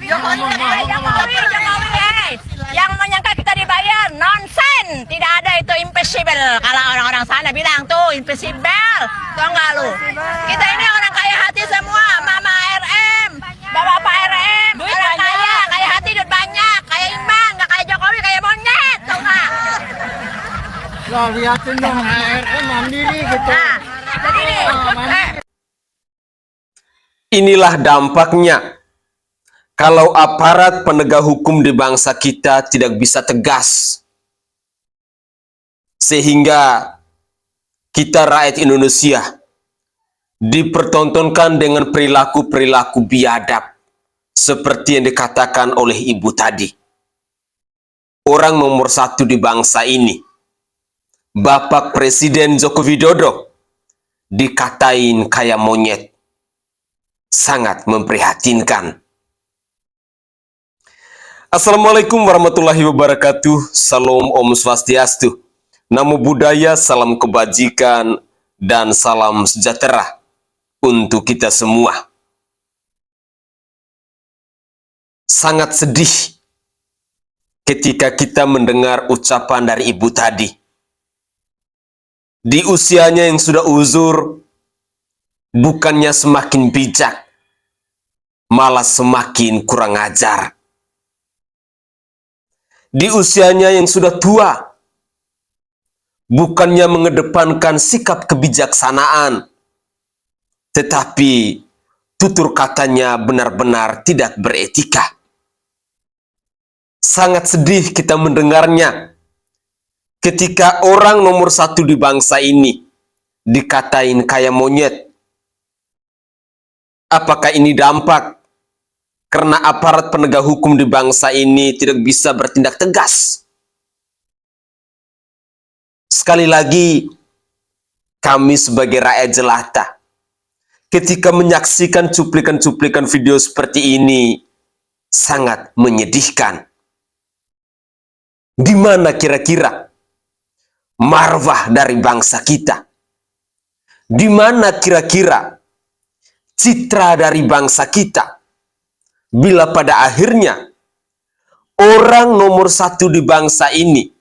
Yang menyangka kita dibayar, nonsen. Tidak ada itu impossible. Kalau orang-orang sana bilang tuh impossible, tau nggak lu? Kita ini orang kaya hati semua, Mama RM, Bapak RM, orang kaya hati, duit banyak, kaya iman, nggak kayak Jokowi, kayak monyet, tau nggak? Lah liatin dong ARM mandiri gitu. Nah, jadi nih, Inilah dampaknya kalau aparat penegak hukum di bangsa kita tidak bisa tegas. Sehingga kita rakyat Indonesia dipertontonkan dengan perilaku-perilaku biadab. Seperti yang dikatakan oleh ibu tadi. Orang nomor satu di bangsa ini, Bapak Presiden Joko Widodo, dikatain kayak monyet. Sangat memprihatinkan. Assalamualaikum warahmatullahi wabarakatuh. Salam Om Swastiastu. Namo Buddhaya, salam kebajikan, dan salam sejahtera untuk kita semua. Sangat sedih ketika kita mendengar ucapan dari ibu tadi. Di usianya yang sudah uzur, bukannya semakin bijak, malah semakin kurang ajar. Di usianya yang sudah tua, bukannya mengedepankan sikap kebijaksanaan, tetapi tutur katanya benar-benar tidak beretika. Sangat sedih kita mendengarnya ketika orang nomor satu di bangsa ini dikatain kayak monyet. Apakah ini dampak karena aparat penegak hukum di bangsa ini tidak bisa bertindak tegas? Sekali lagi, kami sebagai rakyat jelata, ketika menyaksikan cuplikan-cuplikan video seperti ini, sangat menyedihkan. Di mana kira-kira marwah dari bangsa kita? Di mana kira-kira citra dari bangsa kita, bila pada akhirnya orang nomor satu di bangsa ini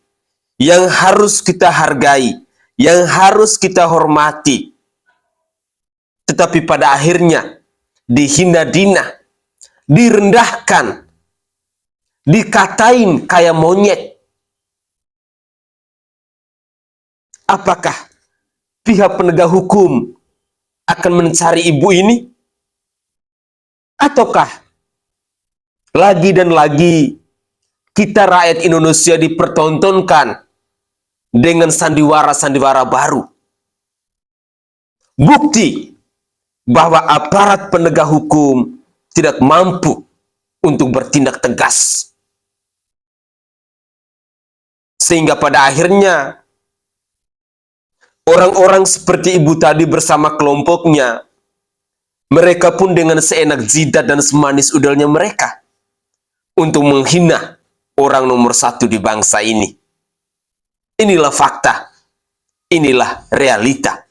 yang harus kita hargai, yang harus kita hormati, tetapi pada akhirnya dihina-dina, direndahkan, dikatain kayak monyet. Apakah pihak penegak hukum akan mencari ibu ini? Ataukah lagi dan lagi kita rakyat Indonesia dipertontonkan dengan sandiwara-sandiwara baru? Bukti bahwa aparat penegak hukum tidak mampu untuk bertindak tegas. Sehingga pada akhirnya orang-orang seperti ibu tadi bersama kelompoknya, mereka pun dengan seenak jidat dan semanis udalnya mereka untuk menghina orang nomor satu di bangsa ini. Inilah fakta, inilah realita.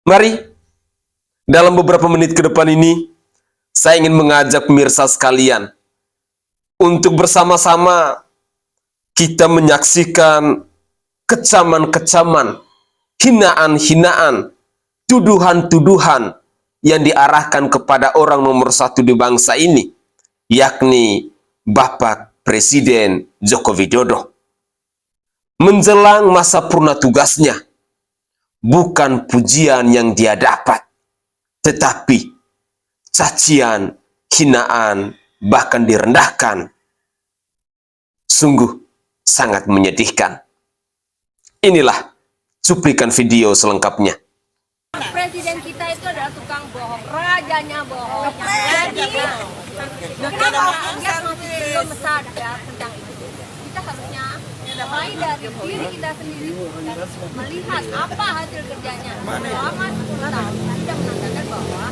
Mari, dalam beberapa menit ke depan ini, saya ingin mengajak pemirsa sekalian untuk bersama-sama kita menyaksikan kecaman-kecaman, hinaan-hinaan, tuduhan-tuduhan yang diarahkan kepada orang nomor satu di bangsa ini, yakni Bapak Presiden Joko Widodo. Menjelang masa purna tugasnya, bukan pujian yang dia dapat, tetapi cacian, hinaan, bahkan direndahkan. Sungguh sangat menyedihkan. Inilah cuplikan video selengkapnya. Presiden kita itu adalah tukang bohong, rajanya bohong. Jadi kenapa dia masih belum sadar tentang itu? Kita harusnya mulai dari diri kita sendiri dan melihat apa hasil kerjanya. Selama 10 tahun kita menandakan bahwa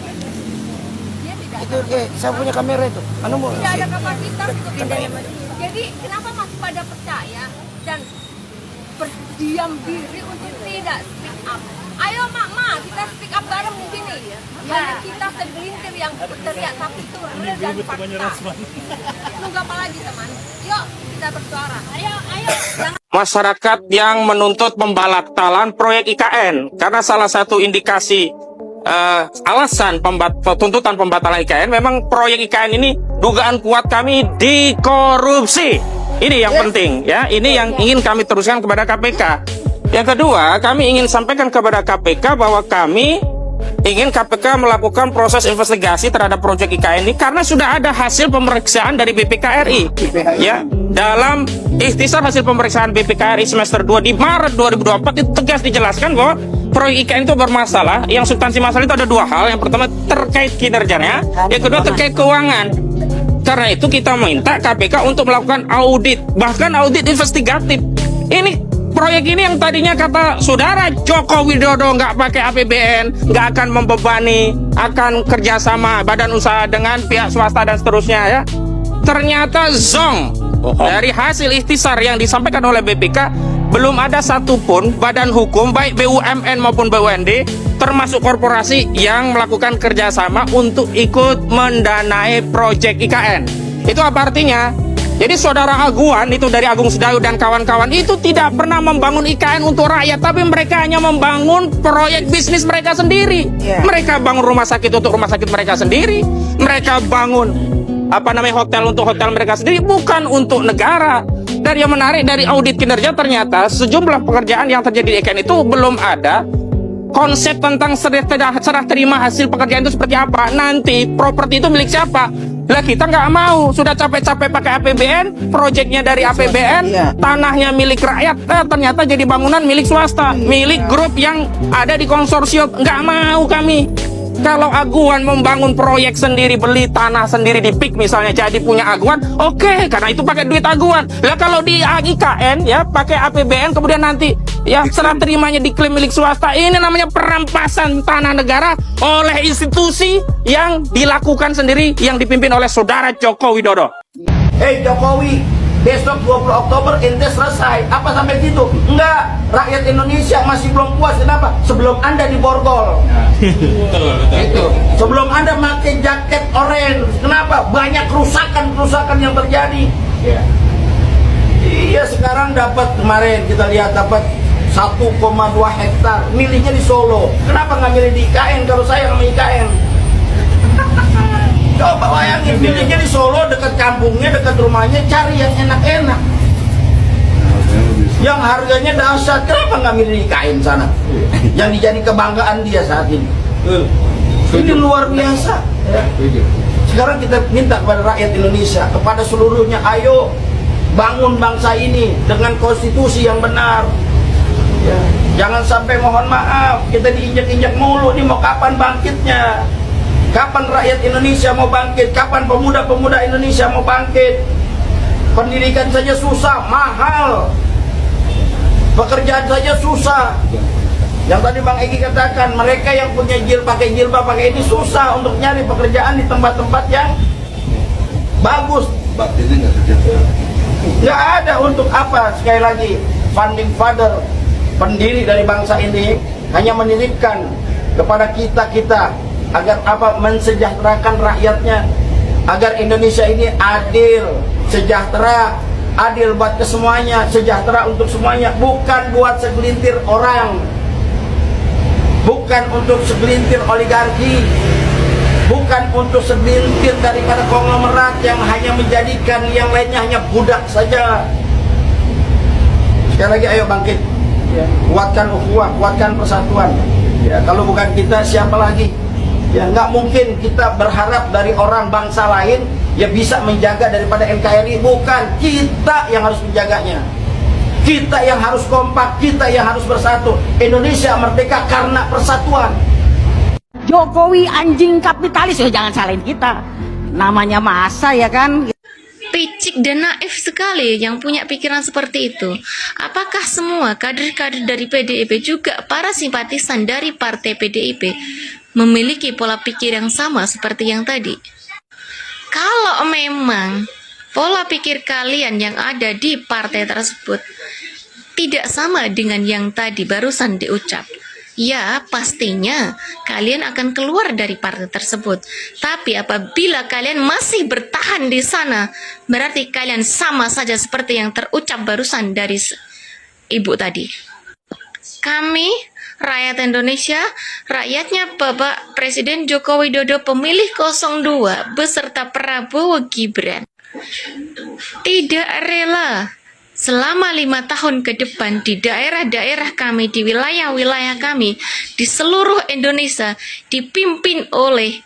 dia tidak Itu saya punya kamera itu. Anu mau. tidak ada kapasitas untuk itu. Jadi kenapa masih pada percaya dan berdiam diri untuk tidak speak up? Ayo mak, kita speak up bareng mungkin nih. Hanya kita segelintir yang berteriak, tapi itu real dan fakta. Nunggu apa lagi teman? Yuk kita bersuara. Ayo. Jangan Masyarakat yang menuntut pembatalan proyek IKN karena salah satu indikasi alasan tuntutan pembatalan IKN memang proyek IKN ini dugaan kuat kami dikorupsi. Ini yang penting ya, ini yang ingin kami teruskan kepada KPK. Yang kedua, kami ingin sampaikan kepada KPK bahwa kami ingin KPK melakukan proses investigasi terhadap proyek IKN ini karena sudah ada hasil pemeriksaan dari BPKRI. Ya, dalam ikhtisar hasil pemeriksaan BPKRI semester 2 di Maret 2024 itu tegas dijelaskan bahwa proyek IKN itu bermasalah. Yang substansi masalah itu ada dua hal. Yang pertama terkait kinerjanya, yang kedua terkait keuangan. Karena itu kita minta KPK untuk melakukan audit, bahkan audit investigatif. Ini proyek ini yang tadinya kata saudara Joko Widodo nggak pakai APBN, nggak akan membebani, akan kerjasama badan usaha dengan pihak swasta dan seterusnya ya. Ternyata zong dari hasil ikhtisar yang disampaikan oleh BPK belum ada satupun badan hukum baik BUMN maupun BUMD termasuk korporasi yang melakukan kerjasama untuk ikut mendanai proyek IKN. Itu apa artinya? Jadi saudara Aguan itu dari Agung Sedayu dan kawan-kawan itu tidak pernah membangun IKN untuk rakyat, tapi mereka hanya membangun proyek bisnis mereka sendiri. Mereka bangun rumah sakit untuk rumah sakit mereka sendiri. Mereka bangun hotel untuk hotel mereka sendiri, bukan untuk negara. Dan yang menarik dari audit kinerja ternyata sejumlah pekerjaan yang terjadi di IKN itu belum ada konsep tentang serah terima hasil pekerjaan itu seperti apa. Nanti properti itu milik siapa? Lah kita nggak mau, sudah capek-capek pakai APBN, proyeknya dari APBN, tanahnya milik rakyat, ternyata jadi bangunan milik swasta, milik grup yang ada di konsorsium. Nggak mau kami. Kalau Aguan membangun proyek sendiri, beli tanah sendiri di PIK misalnya, jadi punya Aguan, oke, karena itu pakai duit Aguan. Lah kalau di IKN ya pakai APBN, kemudian nanti ya serah terimanya diklaim milik swasta, ini namanya perampasan tanah negara oleh institusi yang dilakukan sendiri, yang dipimpin oleh saudara Joko Widodo. Hei Jokowi, besok 20 Oktober ente selesai. Apa sampai situ? Enggak, rakyat Indonesia masih belum puas. Kenapa? Sebelum Anda diborgol. Itu. Sebelum Anda pakai jaket oranye. Kenapa? Banyak kerusakan yang terjadi. Iya, sekarang dapat, kemarin kita lihat dapat 1,2 hektar, milihnya di Solo. Kenapa nggak milih di IKN kalau saya sama IKN? Coba bayangin, milihnya di Solo, dekat kampungnya, dekat rumahnya, cari yang enak-enak. Yang harganya dahsyat, kenapa nggak milih di IKN sana? Yang dijadi kebanggaan dia saat ini. Ini luar biasa. Ya. Sekarang kita minta kepada rakyat Indonesia, kepada seluruhnya, ayo bangun bangsa ini dengan konstitusi yang benar. Ya. Jangan sampai mohon maaf kita diinjak-injak mulu. Nih mau kapan bangkitnya? Kapan rakyat Indonesia mau bangkit? Kapan pemuda-pemuda Indonesia mau bangkit? Pendidikan saja susah, mahal. Pekerjaan saja susah. Yang tadi Bang Egi katakan, mereka yang punya pakai jilbab pakai ini susah untuk nyari pekerjaan di tempat-tempat yang bagus. Nggak ada untuk apa? Sekali lagi, founding father, pendiri dari bangsa ini hanya menitipkan kepada kita agar mensejahterakan rakyatnya, agar Indonesia ini adil, sejahtera, adil buat kesemuanya, sejahtera untuk semuanya, bukan buat segelintir orang, bukan untuk segelintir oligarki, bukan untuk segelintir daripada konglomerat yang hanya menjadikan yang lainnya hanya budak saja. Sekali lagi, ayo bangkit, kuatkan ukhuwah, kuatkan persatuan. Ya, kalau bukan kita, siapa lagi? Ya, nggak mungkin kita berharap dari orang bangsa lain ya bisa menjaga daripada NKRI. Bukan, kita yang harus menjaganya. Kita yang harus kompak, kita yang harus bersatu. Indonesia merdeka karena persatuan. Jokowi anjing kapitalis, ya jangan salahin kita. Namanya masa ya kan. Picik dan naif sekali yang punya pikiran seperti itu. Apakah semua kader-kader dari PDIP juga para simpatisan dari partai PDIP memiliki pola pikir yang sama seperti yang tadi? Kalau memang pola pikir kalian yang ada di partai tersebut tidak sama dengan yang tadi barusan diucap, Ya, pastinya kalian akan keluar dari partai tersebut. Tapi apabila kalian masih bertahan di sana, berarti kalian sama saja seperti yang terucap barusan dari ibu tadi. Kami, rakyat Indonesia, rakyatnya Bapak Presiden Joko Widodo pemilih 02 beserta Prabowo Gibran, tidak rela selama 5 tahun ke depan di daerah-daerah kami, di wilayah-wilayah kami, di seluruh Indonesia dipimpin oleh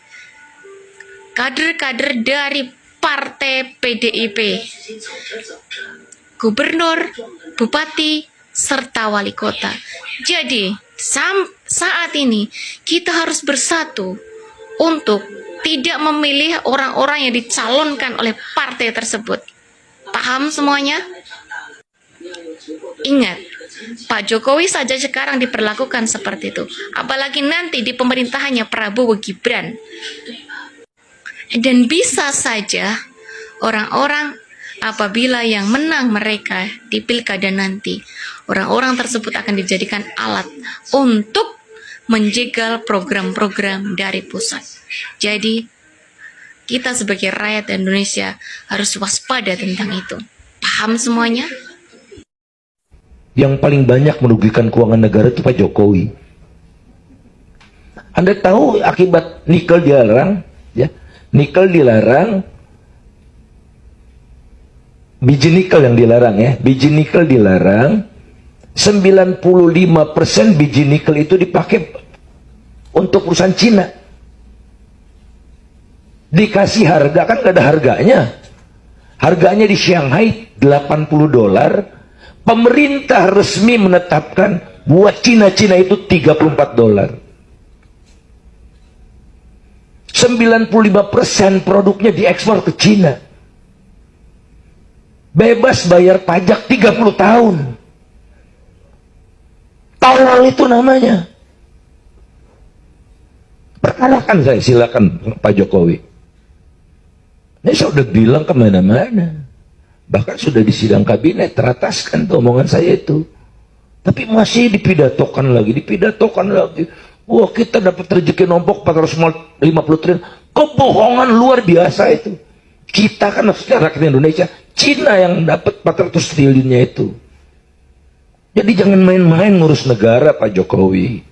kader-kader dari partai PDIP, gubernur, bupati, serta wali kota. Jadi, saat ini kita harus bersatu untuk tidak memilih orang-orang yang dicalonkan oleh partai tersebut. Paham semuanya? Ingat, Pak Jokowi saja sekarang diperlakukan seperti itu. Apalagi nanti di pemerintahannya Prabowo Gibran. Dan bisa saja orang-orang apabila yang menang mereka di pilkada nanti, orang-orang tersebut akan dijadikan alat untuk menjegal program-program dari pusat. Jadi, kita sebagai rakyat Indonesia harus waspada tentang itu. Paham semuanya? Yang paling banyak merugikan keuangan negara itu Pak Jokowi. Anda tahu akibat nikel dilarang, ya? Nikel dilarang, biji nikel yang dilarang, ya. Biji nikel dilarang, 95% biji nikel itu dipakai untuk perusahaan Cina. Dikasih harga, kan gak ada harganya. Harganya di Shanghai $80. Pemerintah resmi menetapkan buat Cina-Cina itu $34. 95% produknya diekspor ke Cina. Bebas bayar pajak 30 tahun. Tolol itu namanya. Perkarakan saya, silakan Pak Jokowi. Ini saya udah bilang kemana-mana. Bahkan sudah di sidang kabinet terataskan tuh omongan saya itu. Tapi masih dipidatokan lagi. Wah, kita dapat rezeki nombok 450 triliun. Kebohongan luar biasa itu. Kita kan secara rakyat Indonesia, Cina yang dapat 400 triliunnya itu. Jadi jangan main-main ngurus negara Pak Jokowi.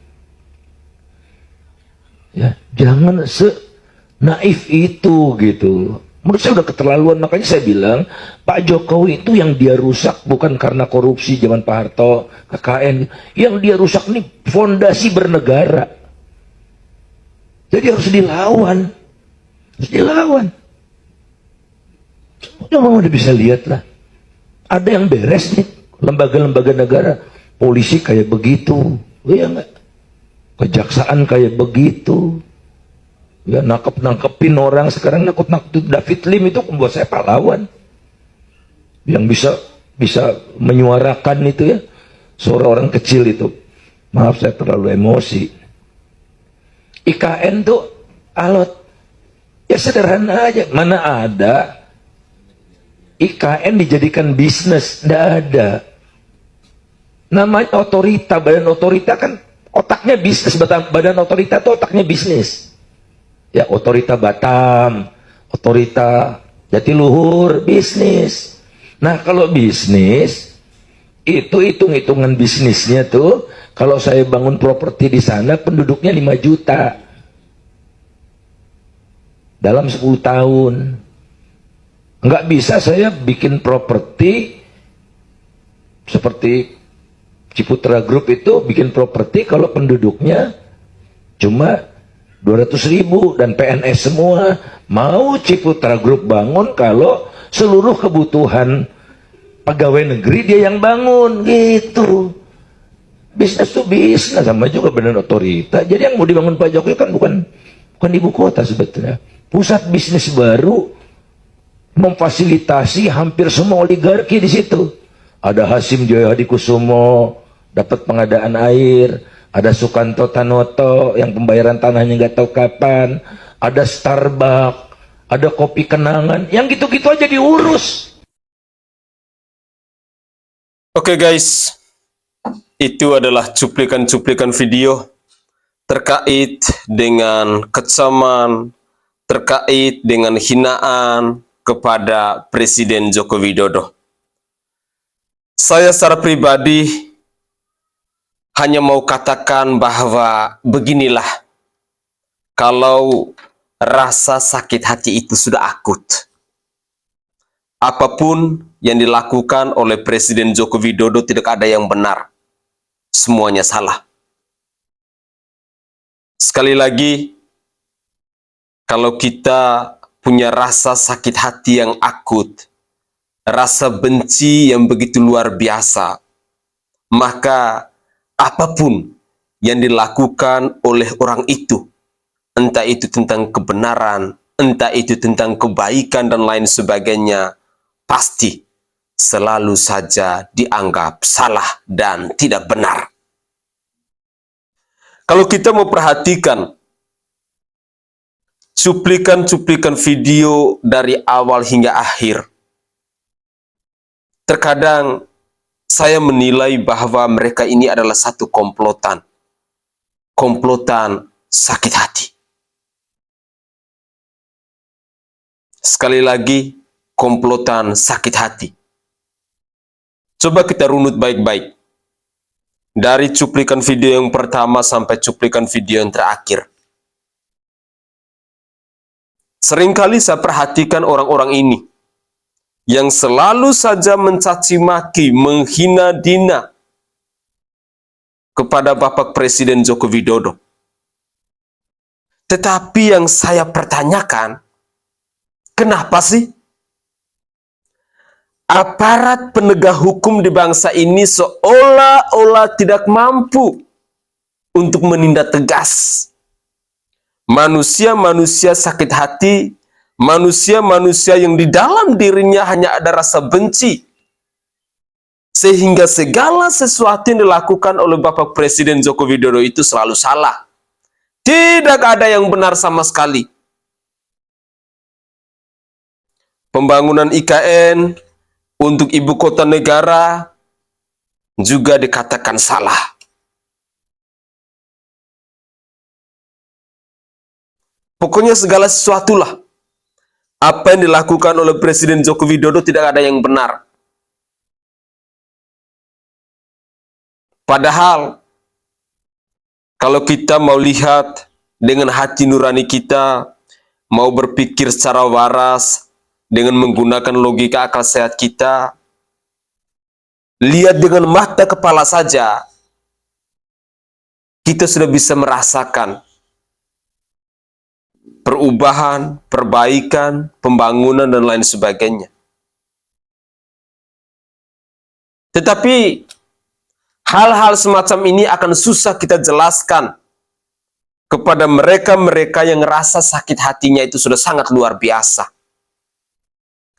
Ya, jangan naif itu gitu. Menurut saya udah keterlaluan, makanya saya bilang Pak Jokowi itu yang dia rusak bukan karena korupsi zaman Pak Harto, KKN. Yang dia rusak nih fondasi bernegara. Jadi harus dilawan. Udah bisa lihat lah. Ada yang beres nih, lembaga-lembaga negara. Polisi kayak begitu, ya enggak? Kejaksaan kayak begitu. Ya, nangkepin orang. Sekarang nakut-nakut David Lim itu membuat saya pahlawan yang bisa menyuarakan itu, ya, suara orang kecil itu. Maaf saya terlalu emosi. IKN tuh alot, ya sederhana aja. Mana ada IKN dijadikan bisnis? Nggak ada. Namanya otorita, badan otorita kan otaknya bisnis. Badan otorita tuh otaknya bisnis. Ya, otorita Batam, otorita Jatiluhur, bisnis. Nah, kalau bisnis, itu hitung-hitungan bisnisnya tuh, kalau saya bangun properti di sana, penduduknya 5 juta. Dalam 10 tahun. Nggak bisa saya bikin properti, seperti Ciputra Group itu, bikin properti kalau penduduknya cuma 200.000 dan PNS semua. Mau Ciputra Group bangun kalau seluruh kebutuhan pegawai negeri dia yang bangun, gitu. Bisnis tuh bisnis, sama juga badan otorita. Jadi yang mau dibangun Pak Jokowi kan bukan ibu kota sebetulnya. Pusat bisnis baru, memfasilitasi hampir semua oligarki di situ. Ada Hasim Joyo Hadikusumo dapat pengadaan air. Ada Sukanto Tanoto yang pembayaran tanahnya nggak tahu kapan. Ada Starbucks, ada Kopi Kenangan, yang gitu-gitu aja diurus. Oke guys, itu adalah cuplikan-cuplikan video terkait dengan kecaman, terkait dengan hinaan kepada Presiden Joko Widodo. Saya secara pribadi hanya mau katakan bahwa beginilah, kalau rasa sakit hati itu sudah akut, apapun yang dilakukan oleh Presiden Joko Widodo tidak ada yang benar, semuanya salah. Sekali lagi, kalau kita punya rasa sakit hati yang akut, rasa benci yang begitu luar biasa, maka apapun yang dilakukan oleh orang itu, entah itu tentang kebenaran, entah itu tentang kebaikan dan lain sebagainya, pasti selalu saja dianggap salah dan tidak benar. Kalau kita mau perhatikan cuplikan-cuplikan video dari awal hingga akhir, terkadang saya menilai bahwa mereka ini adalah satu komplotan sakit hati. Sekali lagi, komplotan sakit hati. Coba kita runut baik-baik. Dari cuplikan video yang pertama sampai cuplikan video yang terakhir. Seringkali saya perhatikan orang-orang ini yang selalu saja mencaci maki, menghina dina kepada Bapak Presiden Joko Widodo. Tetapi yang saya pertanyakan, kenapa sih aparat penegak hukum di bangsa ini seolah-olah tidak mampu untuk menindak tegas manusia-manusia sakit hati, manusia-manusia yang di dalam dirinya hanya ada rasa benci, sehingga segala sesuatu yang dilakukan oleh Bapak Presiden Joko Widodo itu selalu salah. Tidak ada yang benar sama sekali. Pembangunan IKN untuk ibu kota negara juga dikatakan salah. Pokoknya segala sesuatulah. Apa yang dilakukan oleh Presiden Joko Widodo tidak ada yang benar. Padahal, kalau kita mau lihat dengan hati nurani kita, mau berpikir secara waras, dengan menggunakan logika akal sehat kita, lihat dengan mata kepala saja, kita sudah bisa merasakan perubahan, perbaikan, pembangunan, dan lain sebagainya. Tetapi, hal-hal semacam ini akan susah kita jelaskan kepada mereka-mereka yang rasa sakit hatinya itu sudah sangat luar biasa.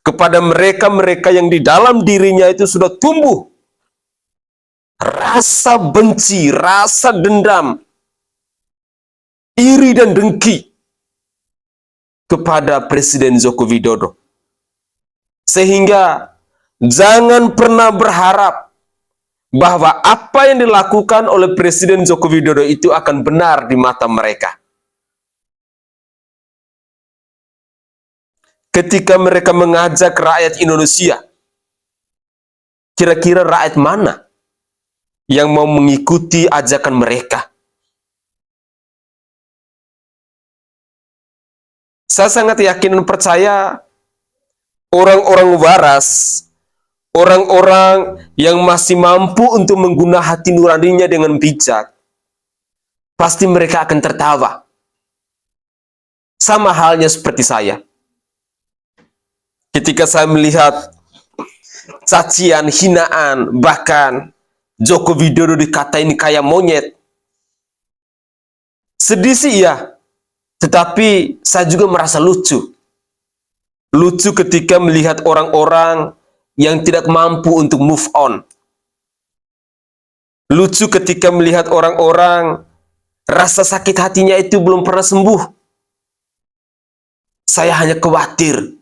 Kepada mereka-mereka yang di dalam dirinya itu sudah tumbuh rasa benci, rasa dendam, iri dan dengki kepada Presiden Joko Widodo. Sehingga jangan pernah berharap bahwa apa yang dilakukan oleh Presiden Joko Widodo itu akan benar di mata mereka. Ketika mereka mengajak rakyat Indonesia, kira-kira rakyat mana yang mau mengikuti ajakan mereka? Saya sangat yakin dan percaya orang-orang waras, orang-orang yang masih mampu untuk menggunakan hati nuraninya dengan bijak, pasti mereka akan tertawa. Sama halnya seperti saya. Ketika saya melihat cacian, hinaan, bahkan Joko Widodo dikatain kayak monyet. Sedih sih ya, tetapi saya juga merasa lucu. Lucu ketika melihat orang-orang yang tidak mampu untuk move on. Lucu ketika melihat orang-orang rasa sakit hatinya itu belum pernah sembuh. Saya hanya khawatir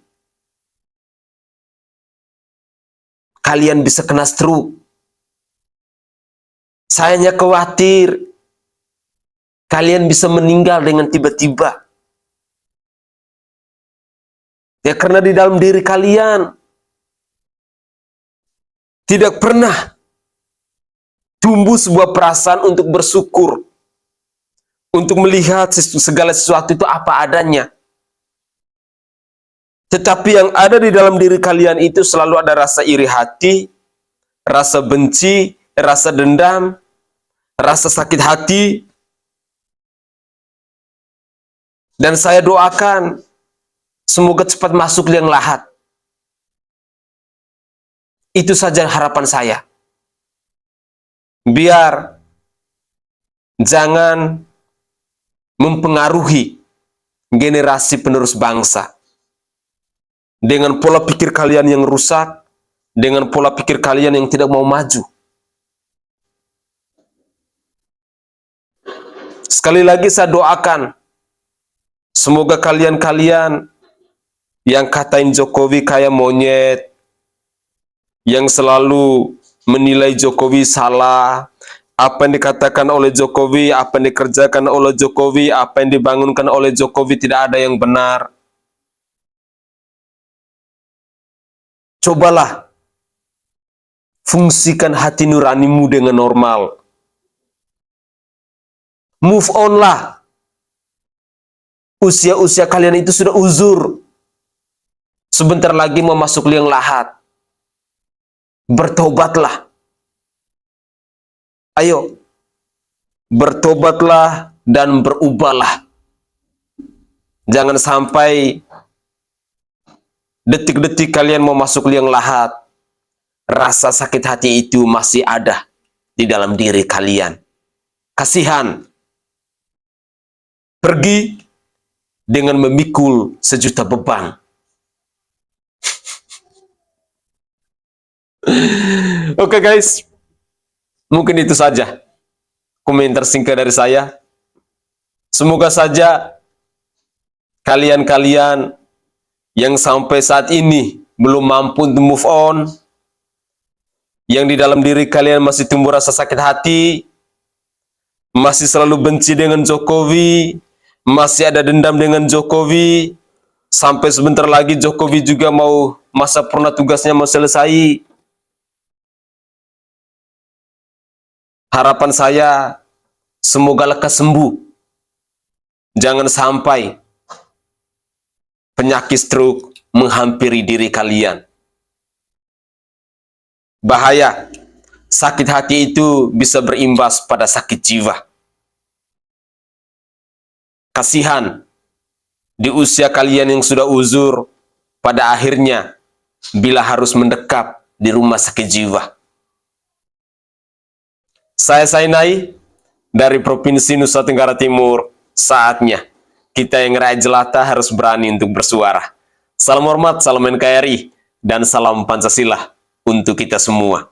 kalian bisa kena stroke. Saya hanya khawatir kalian bisa meninggal dengan tiba-tiba. Ya karena di dalam diri kalian tidak pernah tumbuh sebuah perasaan untuk bersyukur, untuk melihat segala sesuatu itu apa adanya. Tetapi yang ada di dalam diri kalian itu selalu ada rasa iri hati, rasa benci, rasa dendam, rasa sakit hati. Dan saya doakan semoga cepat masuk liang lahat. Itu saja harapan saya. Biar jangan mempengaruhi generasi penerus bangsa. Dengan pola pikir kalian yang rusak, dengan pola pikir kalian yang tidak mau maju. Sekali lagi saya doakan, semoga kalian-kalian yang katain Jokowi kayak monyet, yang selalu menilai Jokowi salah, apa yang dikatakan oleh Jokowi, apa yang dikerjakan oleh Jokowi, apa yang dibangunkan oleh Jokowi tidak ada yang benar. Cobalah fungsikan hati nuranimu dengan normal. Move on lah. Usia-usia kalian itu sudah uzur. Sebentar lagi mau masuk liang lahat. Bertobatlah. Ayo. Bertobatlah dan berubahlah. Jangan sampai detik-detik kalian mau masuk liang lahat, rasa sakit hati itu masih ada di dalam diri kalian. Kasihan. Pergi dengan memikul sejuta beban. Oke guys, mungkin itu saja komentar singkat dari saya. Semoga saja kalian-kalian yang sampai saat ini belum mampu untuk move on, yang di dalam diri kalian masih tumbuh rasa sakit hati, masih selalu benci dengan Jokowi, masih ada dendam dengan Jokowi, sampai sebentar lagi Jokowi juga mau masa purna tugasnya mau selesai. Harapan saya, semoga lekas sembuh. Jangan sampai penyakit stroke menghampiri diri kalian. Bahaya, sakit hati itu bisa berimbas pada sakit jiwa. Kasihan, di usia kalian yang sudah uzur, pada akhirnya, bila harus mendekap di rumah sakit jiwa. Saya Sainai, dari Provinsi Nusa Tenggara Timur, saatnya kita yang rakyat jelata harus berani untuk bersuara. Salam hormat, salam NKRI, dan salam Pancasila untuk kita semua.